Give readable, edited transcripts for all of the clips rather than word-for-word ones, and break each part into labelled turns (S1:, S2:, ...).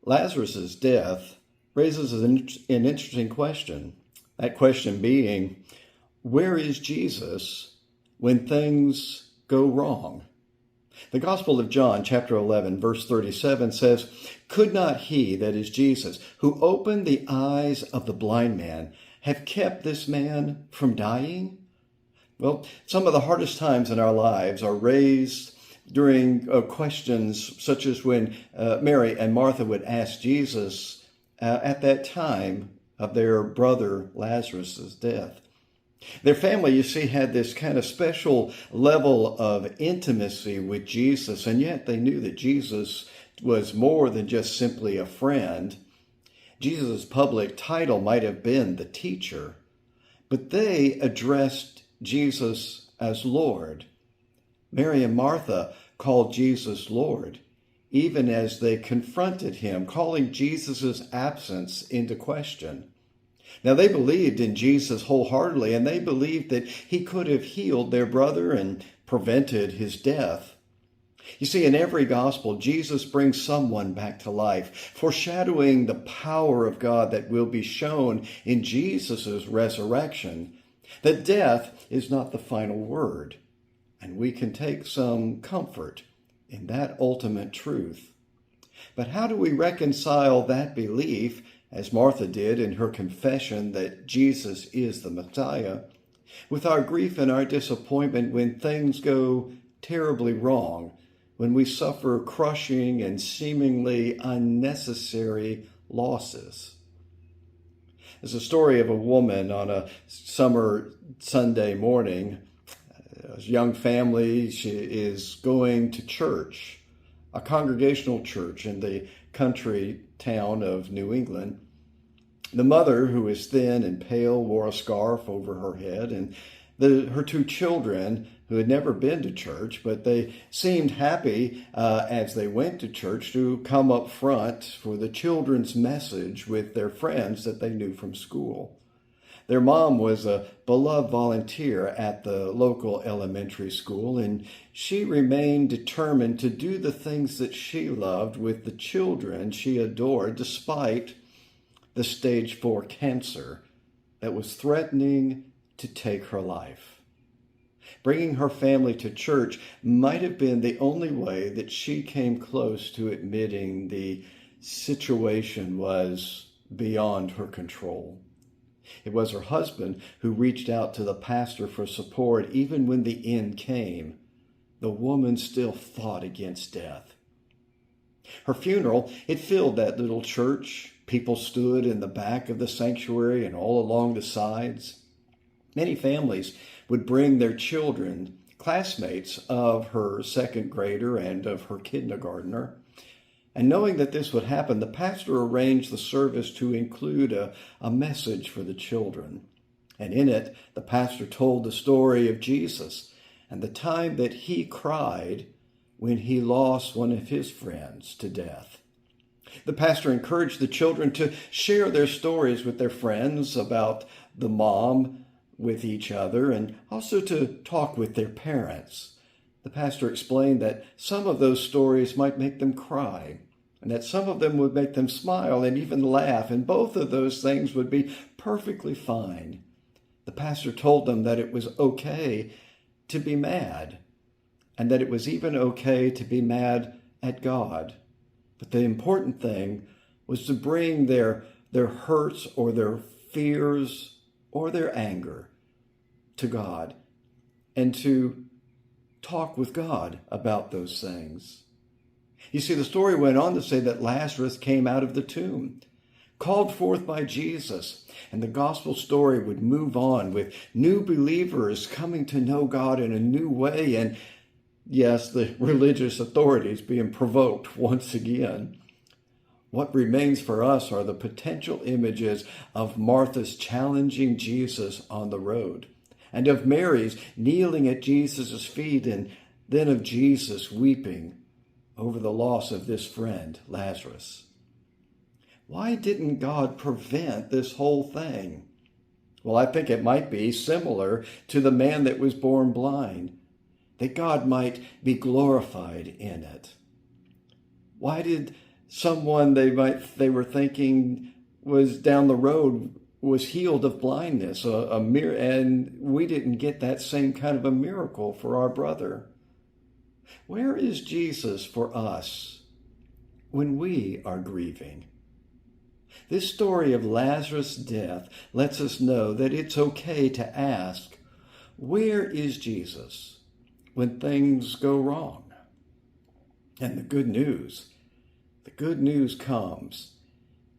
S1: Lazarus' death raises an interesting question. That question being, where is Jesus when things go wrong? The Gospel of John, chapter 11, verse 37 says, "Could not he, that is Jesus, who opened the eyes of the blind man, have kept this man from dying?" Well, some of the hardest times in our lives are raised during questions such as when Mary and Martha would ask Jesus at that time of their brother Lazarus' death. Their family, you see, had this kind of special level of intimacy with Jesus, and yet they knew that Jesus was more than just simply a friend. Jesus' public title might have been the teacher, but they addressed Jesus as Lord. Mary and Martha called Jesus Lord, even as they confronted him, calling Jesus' absence into question. Now, they believed in Jesus wholeheartedly, and they believed that he could have healed their brother and prevented his death. You see, in every gospel, Jesus brings someone back to life, foreshadowing the power of God that will be shown in Jesus' resurrection. That death is not the final word, and we can take some comfort in that ultimate truth. But how do we reconcile that belief, as Martha did in her confession that Jesus is the Messiah, with our grief and our disappointment when things go terribly wrong, when we suffer crushing and seemingly unnecessary losses? There's a story of a woman on a summer Sunday morning. A young family, she is going to church, a congregational church in the country town of New England. The mother, who is thin and pale, wore a scarf over her head, and her two children, who had never been to church, but they seemed happy as they went to church to come up front for the children's message with their friends that they knew from school. Their mom was a beloved volunteer at the local elementary school, and she remained determined to do the things that she loved with the children she adored, despite the stage 4 cancer that was threatening to take her life. Bringing her family to church might have been the only way that she came close to admitting the situation was beyond her control. It was her husband who reached out to the pastor for support even when the end came. The woman still fought against death. Her funeral, it filled that little church. People stood in the back of the sanctuary and all along the sides. Many families would bring their children, classmates of her second grader and of her kindergartner. And knowing that this would happen, the pastor arranged the service to include a message for the children. And in it, the pastor told the story of Jesus and the time that he cried when he lost one of his friends to death. The pastor encouraged the children to share their stories with their friends about the mom with each other, and also to talk with their parents. The pastor explained that some of those stories might make them cry, and that some of them would make them smile and even laugh, and both of those things would be perfectly fine. The pastor told them that it was okay to be mad, and that it was even okay to be mad at God. But the important thing was to bring their hurts or their fears or their anger to God, and to talk with God about those things. You see, the story went on to say that Lazarus came out of the tomb, called forth by Jesus, and the gospel story would move on with new believers coming to know God in a new way, and yes, the religious authorities being provoked once again. What remains for us are the potential images of Martha's challenging Jesus on the road, and of Mary's kneeling at Jesus' feet, and then of Jesus weeping over the loss of this friend, Lazarus. Why didn't God prevent this whole thing? Well, I think it might be similar to the man that was born blind, that God might be glorified in it. Why did someone they were thinking was down the road was healed of blindness, and we didn't get that same kind of a miracle for our brother. Where is Jesus for us when we are grieving? This story of Lazarus' death lets us know that it's okay to ask, where is Jesus when things go wrong? And the good news comes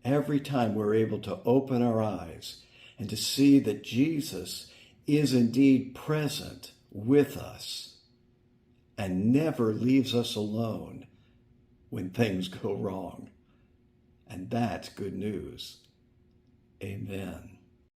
S1: every time we're able to open our eyes and to see that Jesus is indeed present with us and never leaves us alone when things go wrong. And that's good news. Amen.